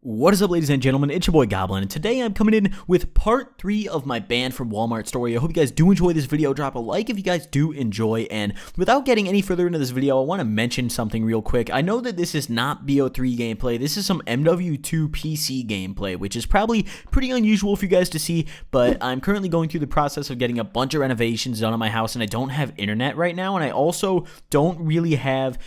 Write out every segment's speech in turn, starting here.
What is up, ladies and gentlemen? It's your boy Goblin, and today I'm coming in with part 3 of my banned from Walmart story. I hope you guys do enjoy this video. Drop a like if you guys do enjoy, and without getting any further into this video, I want to mention something real quick. I know that this is not BO3 gameplay. This is some MW2 PC gameplay, which is probably pretty unusual for you guys to see, but I'm currently going through the process of getting a bunch of renovations done on my house, and I don't have internet right now, and I also don't really have,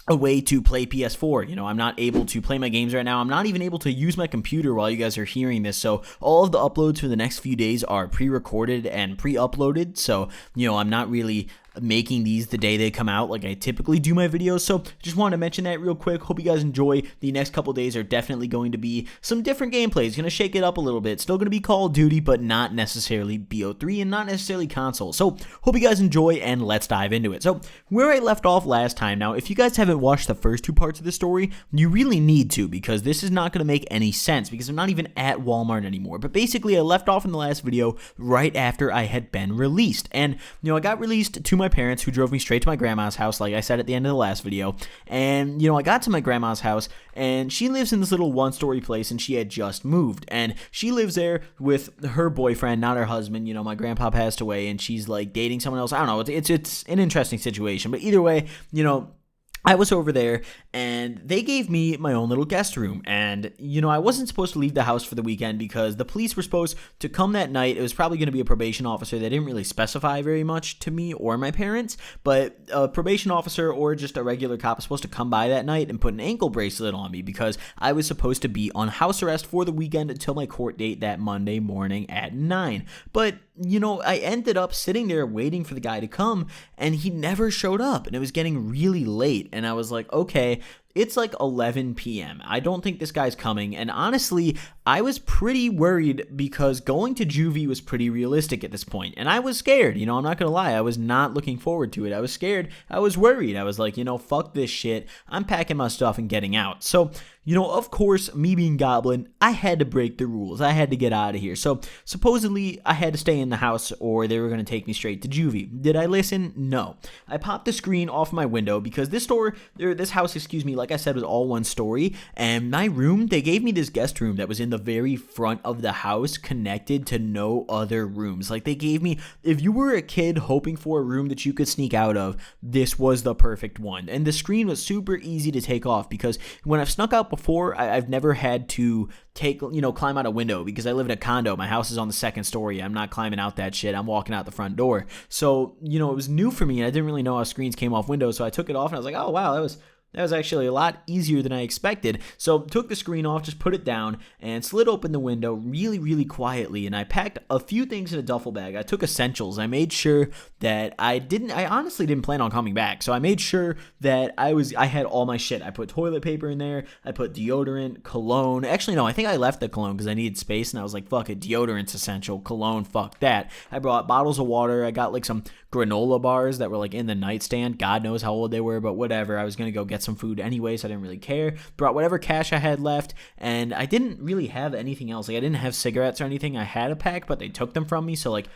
a way to play PS4. I'm not able to play my games right now. I'm not even able to use my computer while you guys are hearing this. So all of the uploads for the next few days are pre-recorded and pre-uploaded. So, I'm not really making these the day they come out like I typically do my videos. So just wanted to mention that real quick. Hope you guys enjoy. The next couple days are definitely going to be some different gameplays. Gonna shake it up a little bit. Still gonna be Call of Duty, but not necessarily BO3 and not necessarily console. So hope you guys enjoy, and let's dive into it. So where I left off last time, now if you guys haven't watched the first two parts of the story, you really need to, because this is not gonna make any sense because I'm not even at Walmart anymore. But basically I left off in the last video right after I had been released, and I got released to my parents, who drove me straight to my grandma's house, like I said at the end of the last video. And I got to my grandma's house, and she lives in this little one-story place, and she had just moved, and she lives there with her boyfriend, not her husband. My grandpa passed away, and she's like dating someone else. I don't know, it's an interesting situation, but either way, I was over there, and they gave me my own little guest room, and, I wasn't supposed to leave the house for the weekend because the police were supposed to come that night. It was probably going to be a probation officer. They didn't really specify very much to me or my parents, but a probation officer or just a regular cop was supposed to come by that night and put an ankle bracelet on me because I was supposed to be on house arrest for the weekend until my court date that Monday morning at 9. But I ended up sitting there waiting for the guy to come, and he never showed up, and it was getting really late, and I was like, okay, it's like 11 p.m. I don't think this guy's coming, and honestly, I was pretty worried because going to juvie was pretty realistic at this point, and I was scared. I'm not gonna lie, I was not looking forward to it. I was scared, I was worried. I was like, fuck this shit. I'm packing my stuff and getting out. So, of course, me being Goblin, I had to break the rules. I had to get out of here. So, supposedly, I had to stay in the house or they were going to take me straight to juvie. Did I listen? No. I popped the screen off my window because this house, like I said, was all one story. And my room, they gave me this guest room that was in the very front of the house, connected to no other rooms. Like, they gave me, if you were a kid hoping for a room that you could sneak out of, this was the perfect one. And the screen was super easy to take off because when I've snuck out before, I've never had to climb out a window because I live in a condo. My house is on the second story. I'm not climbing out that shit. I'm walking out the front door. So, it was new for me, and I didn't really know how screens came off windows. So I took it off, and I was like, oh, wow, that was actually a lot easier than I expected. So took the screen off, just put it down, and slid open the window really, really quietly. And I packed a few things in a duffel bag. I took essentials. I made sure that I honestly didn't plan on coming back. So I made sure that I had all my shit. I put toilet paper in there. I put deodorant, cologne. Actually, no, I think I left the cologne because I needed space, and I was like, fuck it, deodorant's essential. Cologne, fuck that. I brought bottles of water. I got like some granola bars that were like in the nightstand. God knows how old they were, but whatever. I was going to go get some food anyway, so I didn't really care. Brought whatever cash I had left, and I didn't really have anything else. Like, I didn't have cigarettes or anything. I had a pack, but they took them from me, so like,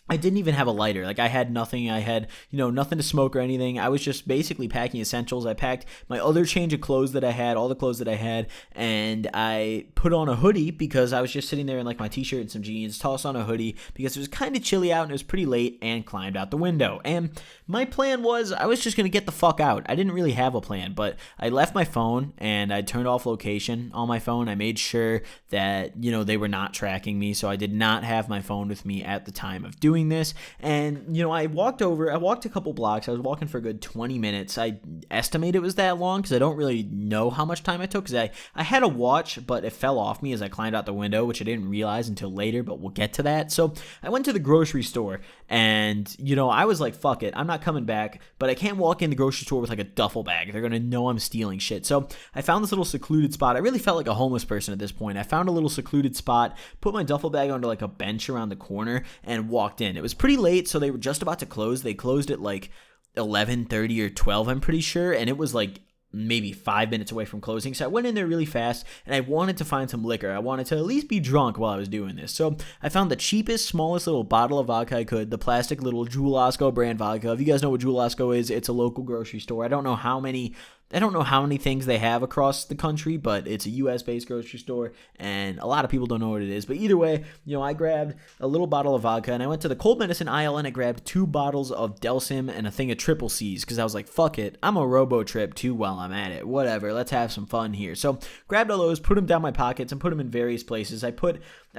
I didn't even have a lighter. Like, I had nothing. I had, nothing to smoke or anything. I was just basically packing essentials. I packed my other change of clothes that I had, all the clothes that I had, and I put on a hoodie because I was just sitting there in like my t-shirt and some jeans, tossed on a hoodie because it was kind of chilly out and it was pretty late, and climbed out the window. And my plan was I was just going to get the fuck out. I didn't really have a plan, but I left my phone and I turned off location on my phone. I made sure that, they were not tracking me, so I did not have my phone with me at the time of doing this. And I walked a couple blocks. I was walking for a good 20 minutes. I estimate it was that long because I don't really know how much time I took, because I had a watch, but it fell off me as I climbed out the window, which I didn't realize until later, but we'll get to that. So I went to the grocery store, and I was like, fuck it, I'm not coming back, but I can't walk in the grocery store with like a duffel bag. They're gonna know I'm stealing shit. So I found this little secluded spot. I really felt like a homeless person at this point. I found a little secluded spot, put my duffel bag onto like a bench around the corner, and walked in. It was pretty late, so they were just about to close. They closed at like 11:30 or 12, I'm pretty sure, and it was like maybe 5 minutes away from closing. So I went in there really fast, and I wanted to find some liquor. I wanted to at least be drunk while I was doing this. So I found the cheapest, smallest little bottle of vodka I could, the plastic little Jewel Osco brand vodka. If you guys know what Jewel Osco is, it's a local grocery store. I don't know how many I don't know how many things they have across the country, but it's a US-based grocery store, and a lot of people don't know what it is. But either way, I grabbed a little bottle of vodka, and I went to the cold medicine aisle, and I grabbed 2 bottles of Delsim and a thing of Triple C's, because I was like, fuck it, I'm a robo-trip too while I'm at it. Whatever, let's have some fun here. So grabbed all those, put them down my pockets, and put them in various places. I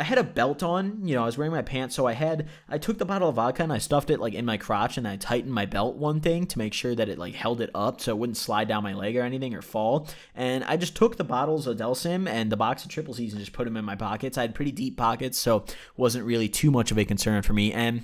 had a belt on, I was wearing my pants, so I took the bottle of vodka and I stuffed it like in my crotch, and I tightened my belt one thing to make sure that it like held it up so it wouldn't slide down my leg or anything or fall. And I just took the bottles of Delsim and the box of Triple C's and just put them in my pockets. I had pretty deep pockets, so it wasn't really too much of a concern for me. And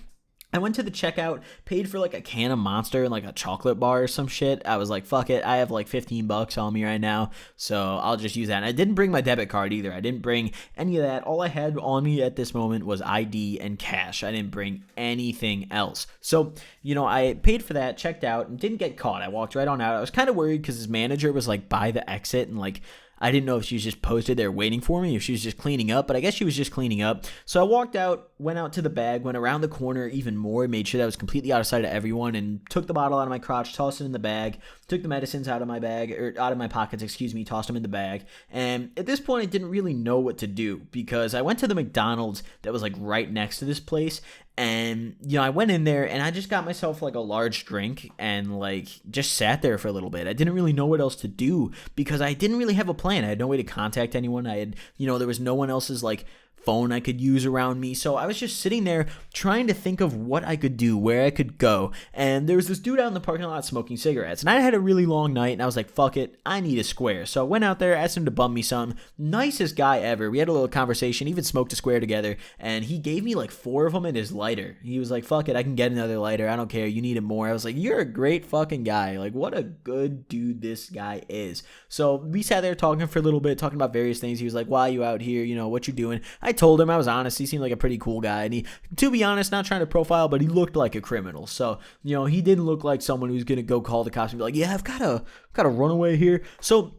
I went to the checkout, paid for like a can of Monster and like a chocolate bar or some shit. I was like, fuck it, I have like $15 on me right now, so I'll just use that. And I didn't bring my debit card either. I didn't bring any of that. All I had on me at this moment was ID and cash. I didn't bring anything else. So, I paid for that, checked out, and didn't get caught. I walked right on out. I was kind of worried because his manager was like by the exit, and like I didn't know if she was just posted there waiting for me, if she was just cleaning up, but I guess she was just cleaning up. So I walked out, went out to the bag, went around the corner even more, made sure that I was completely out of sight of everyone, and took the bottle out of my crotch, tossed it in the bag, took the medicines out of my bag, or out of my pockets, tossed them in the bag. And at this point, I didn't really know what to do because I went to the McDonald's that was like right next to this place. And, I went in there and I just got myself like a large drink and like just sat there for a little bit. I didn't really know what else to do because I didn't really have a plan. I had no way to contact anyone. There was no one else's like phone I could use around me. So I was just sitting there trying to think of what I could do, where I could go. And there was this dude out in the parking lot smoking cigarettes. And I had a really long night and I was like, fuck it, I need a square. So I went out there, asked him to bum me some. Nicest guy ever. We had a little conversation, even smoked a square together. And he gave me like 4 of them in his lighter. He was like, fuck it, I can get another lighter. I don't care. You need it more. I was like, you're a great fucking guy. Like, what a good dude this guy is. So we sat there talking for a little bit, talking about various things. He was like, why are you out here? What you doing? I told him, I was honest. He seemed like a pretty cool guy. And to be honest, not trying to profile, but he looked like a criminal. So, he didn't look like someone who's going to go call the cops and be like, yeah, I've got a runaway here. So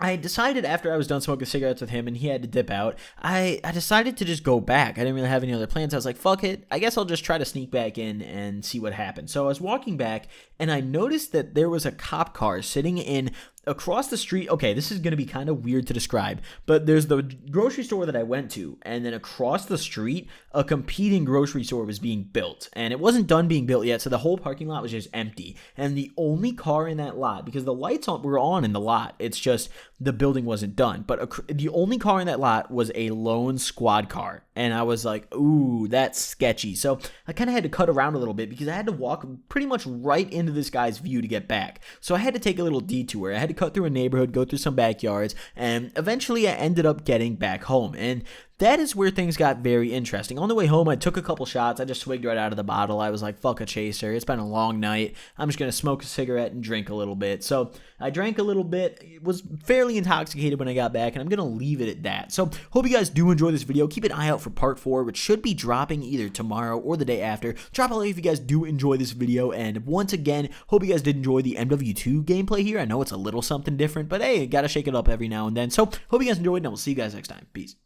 I decided after I was done smoking cigarettes with him and he had to dip out, I decided to just go back. I didn't really have any other plans. I was like, fuck it. I guess I'll just try to sneak back in and see what happens. So I was walking back and I noticed that there was a cop car sitting in across the street. Okay, this is going to be kind of weird to describe, but there's the grocery store that I went to, and then across the street, a competing grocery store was being built, and it wasn't done being built yet, so the whole parking lot was just empty, and the only car in that lot, because the lights were on in the lot, it's just the building wasn't done, but the only car in that lot was a lone squad car, and I was like, ooh, that's sketchy. So I kind of had to cut around a little bit because I had to walk pretty much right into this guy's view to get back, so I had to take a little detour. I had to cut through a neighborhood, go through some backyards, and eventually I ended up getting back home. And that is where things got very interesting. On the way home, I took a couple shots. I just swigged right out of the bottle. I was like, fuck a chaser. It's been a long night. I'm just going to smoke a cigarette and drink a little bit. So I drank a little bit. It was fairly intoxicated when I got back, and I'm going to leave it at that. So hope you guys do enjoy this video. Keep an eye out for part 4, which should be dropping either tomorrow or the day after. Drop a like if you guys do enjoy this video. And once again, hope you guys did enjoy the MW2 gameplay here. I know it's a little something different, but hey, got to shake it up every now and then. So hope you guys enjoyed, and I will see you guys next time. Peace.